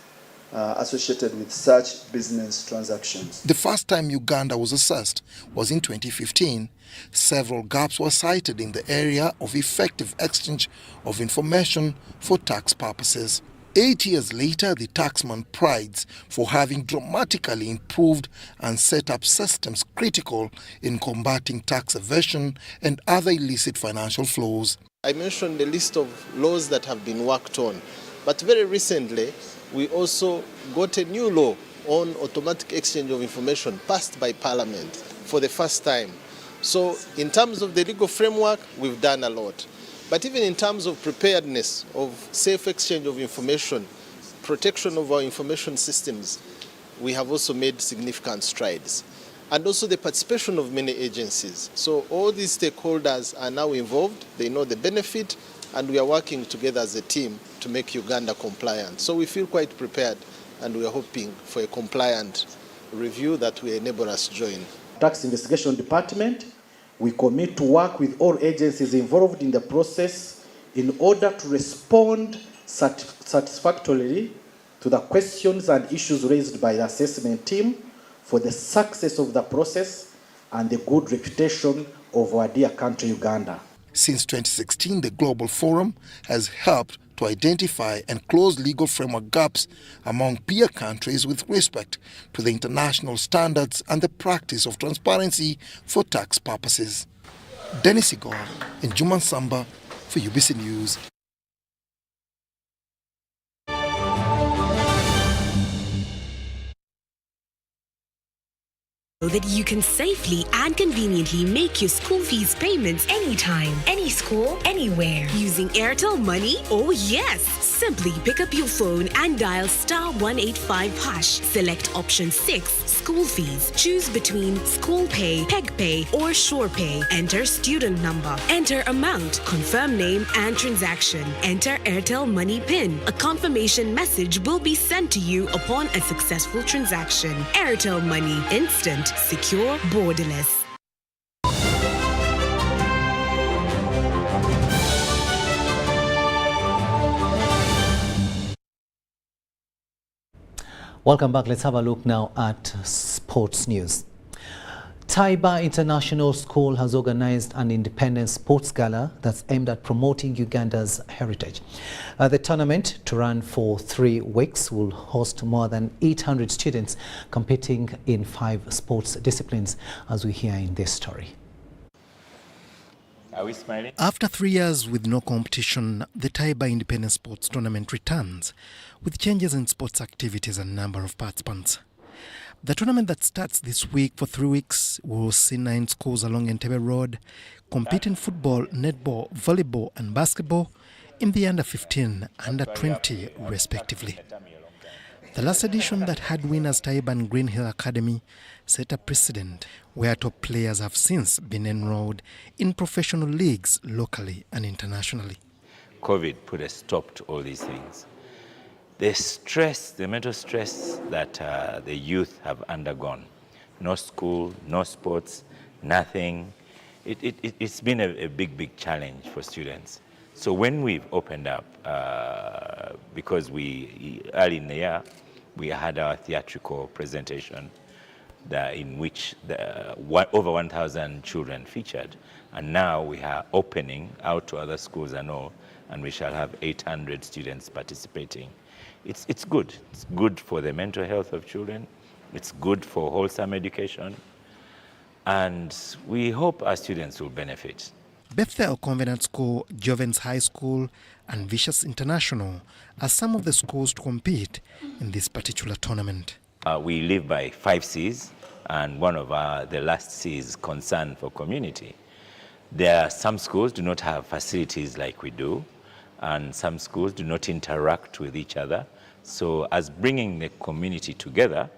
S8: associated with such business transactions.
S5: The first time Uganda was assessed was in 2015. Several gaps were cited in the area of effective exchange of information for tax purposes. 8 years later, the taxman prides for having dramatically improved and set up systems critical in combating tax evasion and other illicit financial flows.
S3: I mentioned the list of laws that have been worked on, but very recently we also got a new law on automatic exchange of information passed by Parliament for the first time. So in terms of the legal framework, we've done a lot. But even in terms of preparedness of safe exchange of information, protection of our information systems, we have also made significant strides. And also the participation of many agencies. So all these stakeholders are now involved, they know the benefit, and we are working together as a team to make Uganda compliant. So we feel quite prepared, and we are hoping for a compliant review that will enable us to join.
S18: Tax Investigation Department, we commit to work with all agencies involved in the process in order to respond satisfactorily to the questions and issues raised by the assessment team for the success of the process and the good reputation of our dear country, Uganda.
S5: Since 2016, the Global Forum has helped to identify and close legal framework gaps among peer countries with respect to the international standards and the practice of transparency for tax purposes. Dennis Igor and Juman Samba for UBC News.
S4: that you can safely and conveniently make your school fees payments anytime, any school, anywhere, using Airtel Money? Oh yes! Simply pick up your phone and dial *185#. Select option 6, school fees. Choose between school pay, peg pay, or shore pay. Enter student number. Enter amount, confirm name and transaction. Enter Airtel Money PIN. A confirmation message will be sent to you upon a successful transaction. Airtel Money, instant, secure, borderless.
S1: Welcome back. Let's have a look now at sports news. Taiba International School has organized an independent sports gala that's aimed at promoting Uganda's heritage. The tournament, to run for 3 weeks, will host more than 800 students competing in 5 sports disciplines, as we hear in this story.
S7: Are we smiling?
S5: After 3 years with no competition, the Taiba Independent Sports Tournament returns with changes in sports activities and number of participants. The tournament that starts this week for 3 weeks will see 9 schools along Entebbe Road compete in football, netball, volleyball and basketball in the under-15, under-20 respectively. The last edition that had winners Taiba and Green Hill Academy set a precedent where top players have since been enrolled in professional leagues locally and internationally.
S7: COVID put a stop to all these things. The stress, the mental stress that the youth have undergone, no school, no sports, nothing, it's been a big challenge for students. So when we've opened up, because early in the year, we had our theatrical presentation in which over 1,000 children featured. And now we are opening out to other schools and all, and we shall have 800 students participating. It's good. It's good for the mental health of children. It's good for wholesome education. And we hope our students will benefit.
S5: Bethel Convent School, Jovens High School and Vicious International are some of the schools to compete in this particular tournament.
S7: We live by 5 C's, and one of the last C is concern for community. There are some schools do not have facilities like we do, and some schools do not interact with each other. So as bringing the community together,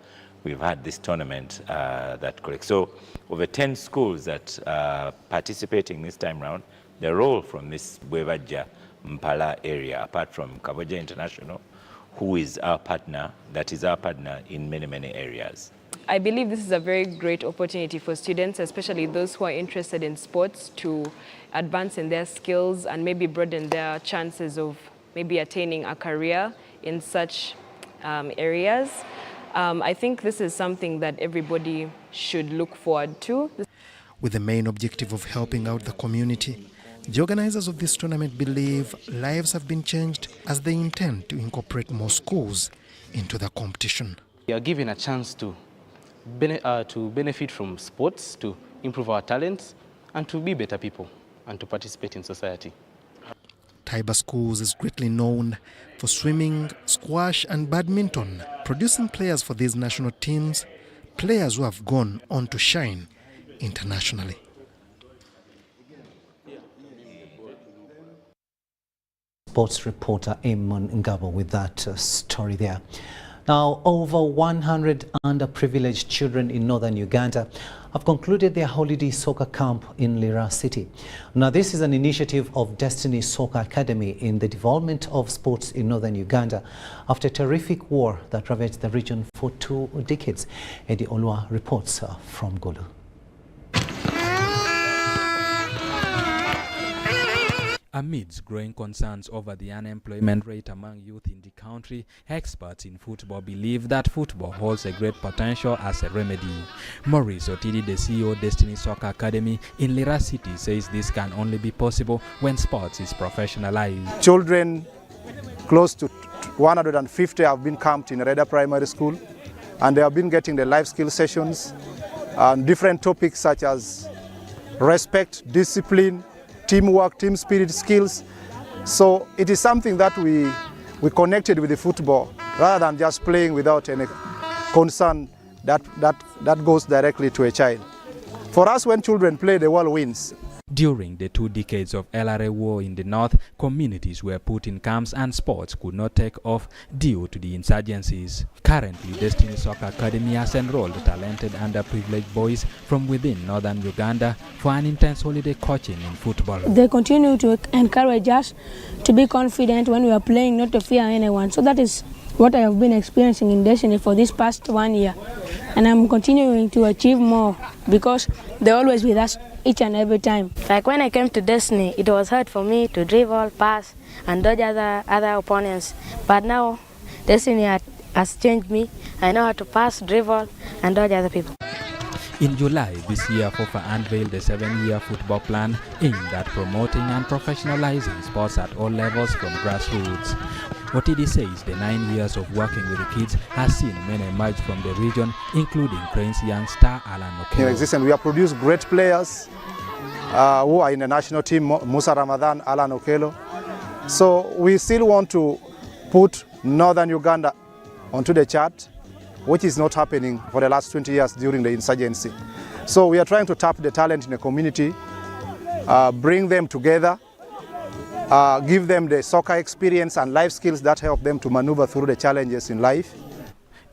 S7: we've had this tournament that collects. So over 10 schools that are participating this time round, they're all from this Bwebaja Mpala area, apart from Kaboja International, who is our partner, that is our partner in many areas.
S9: I believe this is a very great opportunity for students, especially those who are interested in sports, to advance in their skills and maybe broaden their chances of maybe attaining a career in such areas. I think this is something that everybody should look forward to.
S5: With the main objective of helping out the community, the organizers of this tournament believe lives have been changed as they intend to incorporate more schools into the competition.
S11: We are given a chance to benefit from sports, to improve our talents, and to be better people, and to participate in society.
S5: Taiba Schools is greatly known for swimming, squash and badminton, producing players for these national teams, players who have gone on to shine internationally.
S1: Sports reporter Eamon Ngabo with that story there. Now, over 100 underprivileged children in northern Uganda have concluded their holiday soccer camp in Lira City. Now, this is an initiative of Destiny Soccer Academy in the development of sports in northern Uganda after a terrific war that ravaged the region for 2 decades. Eddie Olua reports from Gulu.
S12: Amidst growing concerns over the unemployment rate among youth in the country, experts in football believe that football holds a great potential as a remedy. Maurice Otidi, the CEO of Destiny Soccer Academy in Lira City, says this can only be possible when sports is professionalized.
S24: Children close to 150 have been camped in Reda Primary School, and they have been getting the life skill sessions and different topics such as respect, discipline, teamwork, team spirit, skills. So it is something that we connected with the football rather than just playing without any concern that goes directly to a child. For us, when children play, the world wins.
S12: During the 2 decades of LRA war in the north, communities were put in camps and sports could not take off due to the insurgencies. Currently, Destiny Soccer Academy has enrolled talented underprivileged boys from within northern Uganda for an intense holiday coaching in football.
S2: They continue to encourage us to be confident when we are playing, not to fear anyone. So that is what I have been experiencing in Destiny for this past 1 year. And I'm continuing to achieve more because they're always with us each and every time.
S10: Like when I came to Destiny, it was hard for me to dribble, pass, and dodge other opponents. But now, Destiny has changed me. I know how to pass, dribble, and dodge other people.
S12: In July this year, FOFA unveiled a 7-year football plan aimed at promoting and professionalizing sports at all levels from grassroots. Rukidi says the 9 years of working with the kids has seen many emerge from the region, including Crane's young star Alan Okello.
S24: We have produced great players who are in the national team, Musa Ramadan, Alan Okello. So we still want to put northern Uganda onto the chart, which is not happening for the last 20 years during the insurgency. So we are trying to tap the talent in the community, bring them together, give them the soccer experience and life skills that help them to maneuver through the challenges in life.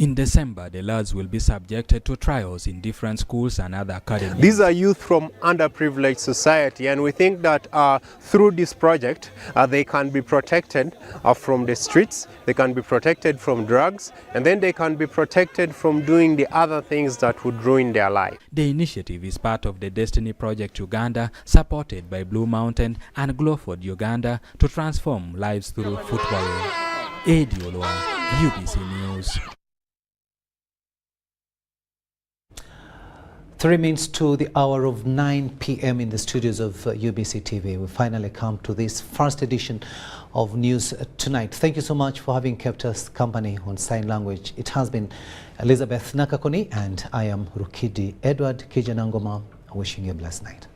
S12: In December, the lads will be subjected to trials in different schools and other academies.
S13: These are youth from underprivileged society, and we think that through this project, they can be protected from the streets, they can be protected from drugs, and then they can be protected from doing the other things that would ruin their life.
S12: The initiative is part of the Destiny Project Uganda, supported by Blue Mountain and Glowford Uganda, to transform lives through football. Eddie Olwa, UBC News.
S1: 3 minutes to the hour of 9 p.m. in the studios of UBC TV. We finally come to this first edition of News Tonight. Thank you so much for having kept us company on sign language. It has been Elizabeth Nakakoni and I am Rukidi Kijjanangoma, wishing you a blessed night.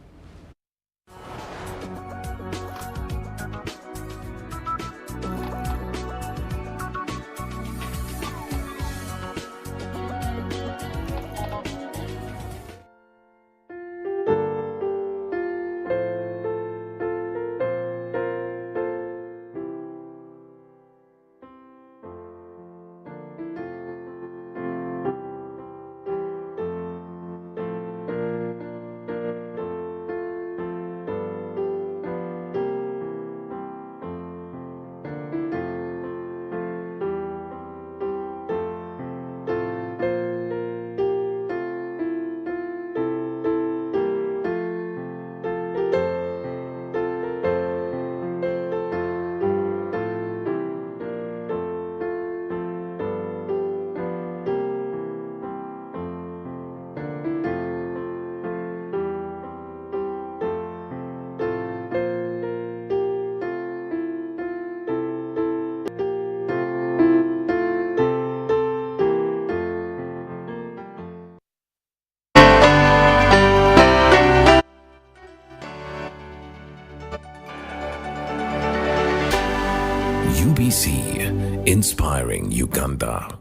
S15: UBC, inspiring Uganda.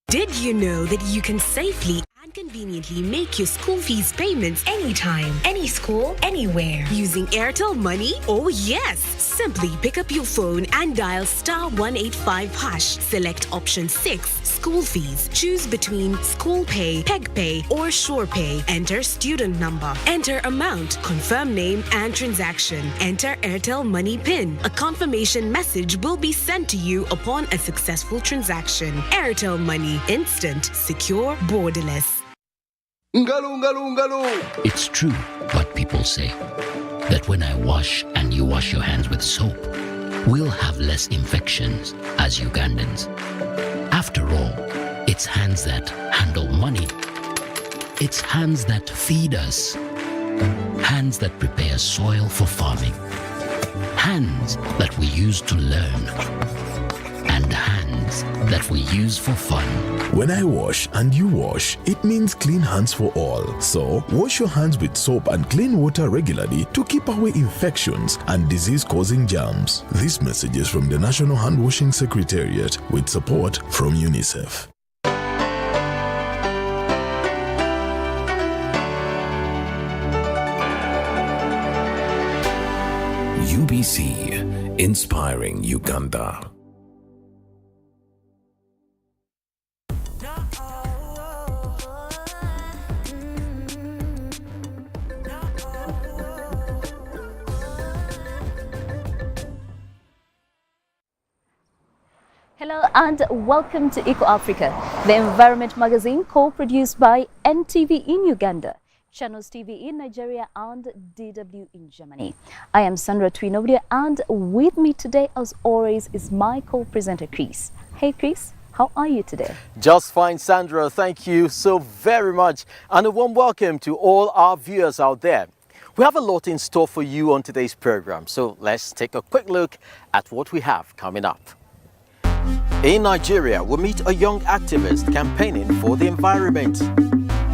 S4: Did you know that you can safely and conveniently make your school fees payments anytime, any school, anywhere using Airtel Money? Oh yes! Simply pick up your phone and dial *185#. Select option 6, school fees. Choose between school pay, peg pay, or sure pay. Enter student number. Enter amount, confirm name and transaction. Enter Airtel Money PIN. A confirmation message will be sent to you upon a successful transaction. Airtel Money. Instant, secure, borderless.
S25: It's true what people say, that when I wash and you wash your hands with soap, we'll have less infections as Ugandans. After all, it's hands that handle money. It's hands that feed us. Hands that prepare soil for farming. Hands that we use to learn. And hands hands that we use for fun.
S15: When I wash and you wash, it means clean hands for all. So, wash your hands with soap and clean water regularly to keep away infections and disease-causing germs. This message is from the National Hand Washing Secretariat with support from UNICEF. UBC, inspiring Uganda.
S14: Hello and welcome to Eco Africa, the environment magazine co-produced by NTV in Uganda, Channels TV in Nigeria and DW in Germany. I am Sandra Twinobria, and with me today as always is my co-presenter Chris. Hey Chris, how are you today?
S16: Just fine, Sandra, thank you so very much, and a warm welcome to all our viewers out there. We have a lot in store for you on today's program, so let's take a quick look at what we have coming up. In Nigeria, we meet a young activist campaigning for the environment.